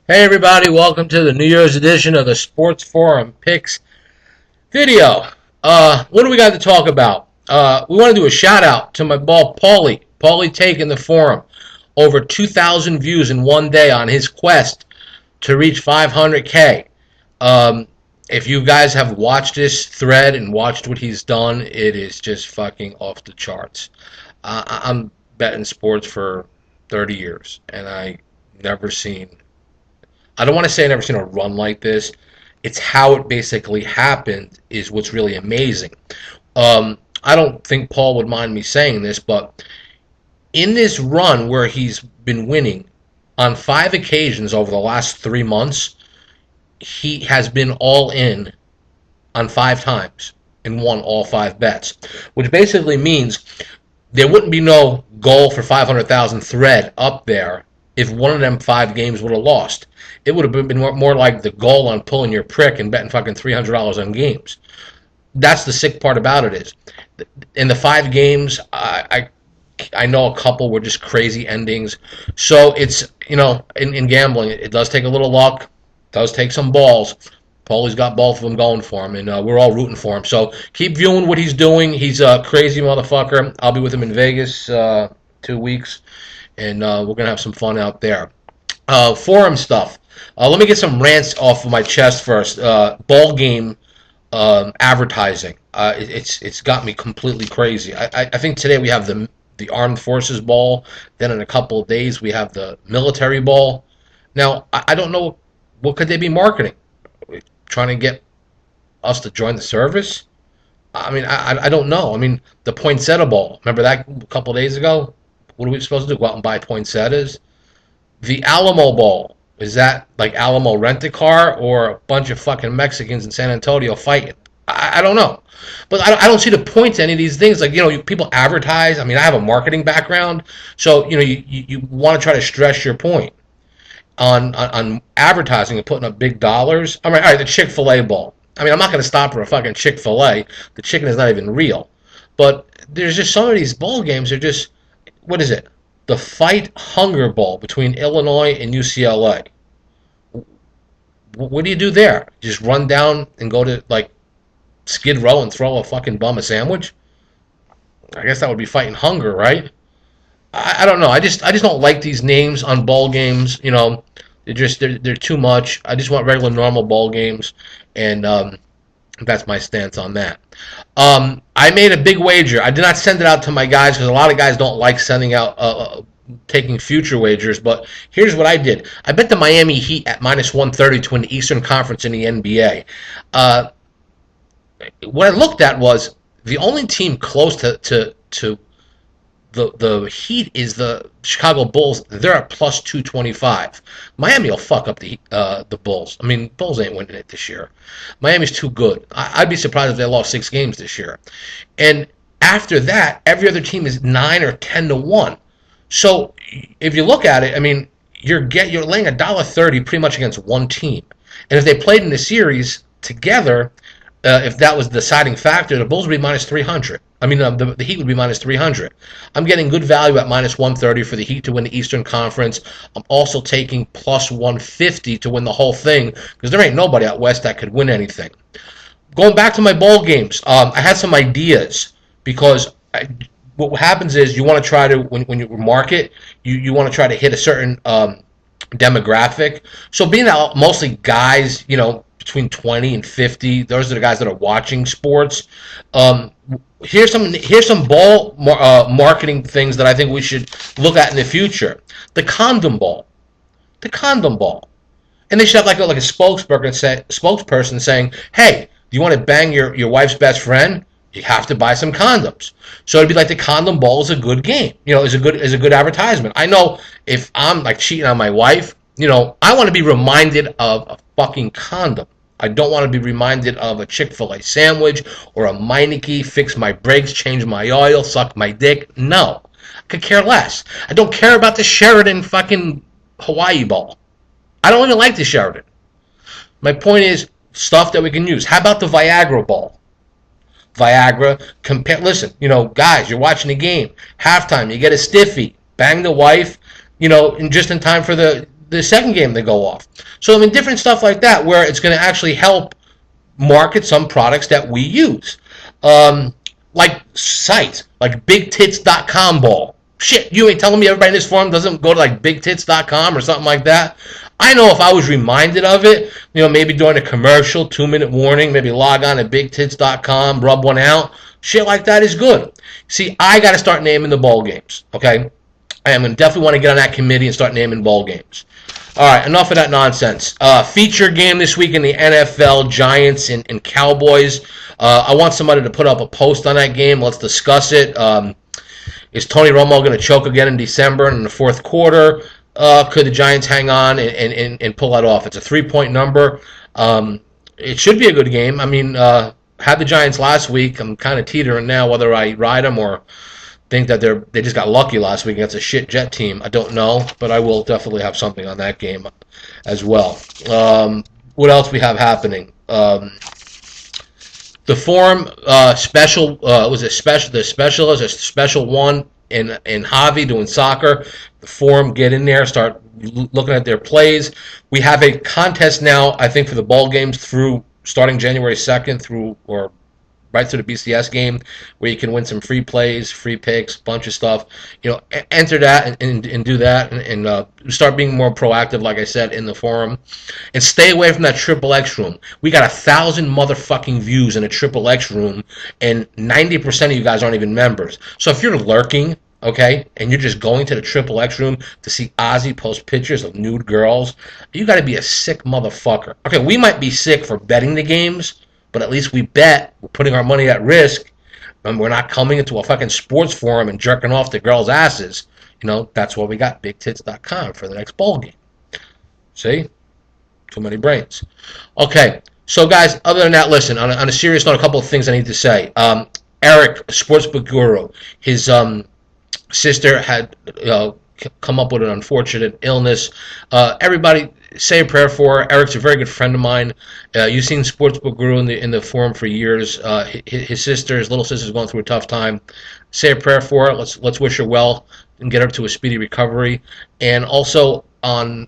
Hey everybody, welcome to the New Year's edition of the Sports Forum Picks video. What do we got to talk about? We want to do a shout out to my ball Paulie. Paulie taking the forum. Over 2,000 views in one day on his quest to reach 500K. If you guys have watched this thread and watched what he's done, it is just fucking off the charts. I'm betting sports for 30 years, and never seen I don't want to say I've never seen a run like this. It's how it basically happened is what's really amazing. I don't think Paul would mind me saying this, but in this run where he's been winning on 5 occasions over the last 3 months, he has been all in on 5 times and won all 5 bets, which basically means there wouldn't be no goal for 500,000 thread up there if one of them 5 games would have lost. It would have been more like the goal on pulling your prick and betting fucking $300 on games. That's the sick part about it is, in the 5 games, I know a couple were just crazy endings. So it's, in gambling, it does take a little luck, does take some balls. Paulie's got both of them going for him, and we're all rooting for him. So keep viewing what he's doing. He's a crazy motherfucker. I'll be with him in Vegas 2 weeks, and we're going to have some fun out there. Forum stuff. Let me get some rants off of my chest first. Ball game advertising. It's got me completely crazy. I think today we have the Armed Forces Ball. Then in a couple of days we have the military ball. Now I don't know what could they be marketing. Trying to get us to join the service. I mean I don't know. I mean the poinsettia ball. Remember that a couple of days ago? What are we supposed to do? Go out and buy poinsettias? The Alamo Ball. Is that like Alamo Rent-A-Car or a bunch of fucking Mexicans in San Antonio fighting? I don't know. But I don't see the point to any of these things. Like, people advertise. I mean, I have a marketing background. So, you want to try to stress your point on advertising and putting up big dollars. All right, the Chick-fil-A ball. I mean, I'm not going to stop for a fucking Chick-fil-A. The chicken is not even real. But there's just some of these ball games are just, what is it? The Fight Hunger Bowl between Illinois and UCLA. What do you do there? Just run down and go to, like, Skid Row and throw a fucking bum a sandwich? I guess that would be fighting hunger, right? I don't know. I just don't like these names on ball games. They're too much. I just want regular normal ball games, and that's my stance on that. I made a big wager. I did not send it out to my guys because a lot of guys don't like sending out taking future wagers. But here's what I did. I bet the Miami Heat at -130 to win the Eastern Conference in the NBA. What I looked at was the only team close to the Heat is the Chicago Bulls. They're at +225. Miami will fuck up the Bulls. I mean, Bulls ain't winning it this year. Miami's too good. I'd be surprised if they lost 6 games this year. And after that, every other team is 9 or 10-1. So if you look at it, I mean, you're laying $1.30 pretty much against one team. And if they played in the series together, if that was the deciding factor, the Bulls would be -300. I mean, the Heat would be -300. I'm getting good value at -130 for the Heat to win the Eastern Conference. I'm also taking +150 to win the whole thing because there ain't nobody out west that could win anything. Going back to my bowl games, I had some ideas because what happens is you want to try to, when you market, you want to try to hit a certain demographic. So being that mostly guys, between 20 and 50. Those are the guys that are watching sports. Here's some ball marketing things that I think we should look at in the future. The condom ball. The condom ball. And they should have like a spokesperson saying, hey, do you want to bang your wife's best friend? You have to buy some condoms. So it'd be like the condom ball is a good game. Is a good advertisement. I know if I'm like cheating on my wife, I want to be reminded of a fucking condom. I don't want to be reminded of a Chick-fil-A sandwich or a Meineke, fix my brakes, change my oil, suck my dick. No. I could care less. I don't care about the Sheridan fucking Hawaii ball. I don't even like the Sheridan. My point is stuff that we can use. How about the Viagra ball? Viagra, listen, guys, you're watching the game. Halftime, you get a stiffy. Bang the wife, just in time for the the second game they go off. So I mean, different stuff like that where it's going to actually help market some products that we use. Like sites, like BigTits.com ball. Shit, you ain't telling me everybody in this forum doesn't go to like BigTits.com or something like that? I know if I was reminded of it, maybe during a commercial, 2-minute warning, maybe log on to BigTits.com, rub one out. Shit like that is good. See, I got to start naming the ball games, okay? I am going to definitely want to get on that committee and start naming ball games. All right, enough of that nonsense. Feature game this week in the NFL, Giants and Cowboys. I want somebody to put up a post on that game. Let's discuss it. Is Tony Romo going to choke again in December and in the fourth quarter? Could the Giants hang on and pull that off? It's a 3-point number. It should be a good game. I mean, had the Giants last week. I'm kind of teetering now whether I ride them or think that they just got lucky last week against a shit Jet team. I don't know, but I will definitely have something on that game as well. What else we have happening? The forum special was a special. The special is a special one in Javi doing soccer. The forum, get in there, start looking at their plays. We have a contest now, I think, for the ball games through starting January 2nd through or right through the BCS game, where you can win some free plays, free picks, bunch of stuff. Enter that and do that, and start being more proactive, like I said, in the forum. And stay away from that Triple X room. We got 1,000 motherfucking views in a Triple X room, and 90% of you guys aren't even members. So if you're lurking, okay, and you're just going to the Triple X room to see Ozzy post pictures of nude girls, you got to be a sick motherfucker. Okay, we might be sick for betting the games, but at least we bet. We're putting our money at risk, and we're not coming into a fucking sports forum and jerking off the girls' asses. That's why we got BigTits.com for the next bowl game. See? Too many brains. Okay, so guys, other than that, listen, on a serious note, a couple of things I need to say. Eric, sportsbook guru, his sister had come up with an unfortunate illness. Everybody say a prayer for her. Eric's a very good friend of mine. You've seen Sportsbook Guru in the forum for years. His little sister's going through a tough time. Say a prayer for her. Let's wish her well and get her to a speedy recovery. And also on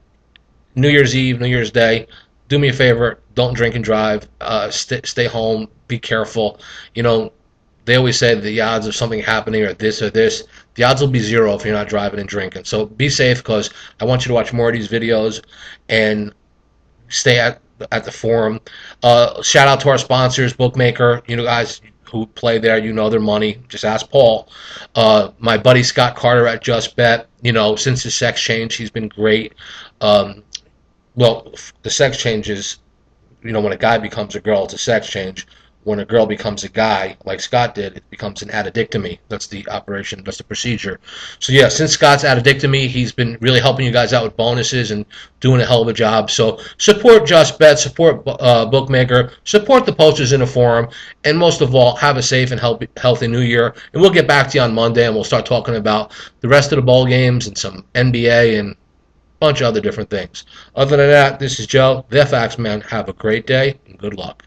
New Year's Eve, New Year's Day, do me a favor. Don't drink and drive. Stay home. Be careful. They always say the odds of something happening are this or this. The odds will be 0 if you're not driving and drinking. So be safe, because I want you to watch more of these videos and stay at the forum. Shout out to our sponsors, Bookmaker. Guys who play there, their money. Just ask Paul. My buddy Scott Carter at Just Bet. Since the sex change, he's been great. Well, the sex change is, when a guy becomes a girl, it's a sex change. When a girl becomes a guy, like Scott did, it becomes an addictomy. That's the operation. That's the procedure. So, yeah, since Scott's addictomy, he's been really helping you guys out with bonuses and doing a hell of a job. So, support Just Bet, support Bookmaker, support the posters in the forum, and most of all, have a safe and healthy New Year. And we'll get back to you on Monday, and we'll start talking about the rest of the ball games and some NBA and a bunch of other different things. Other than that, this is Joe, the Factsman. Have a great day, and good luck.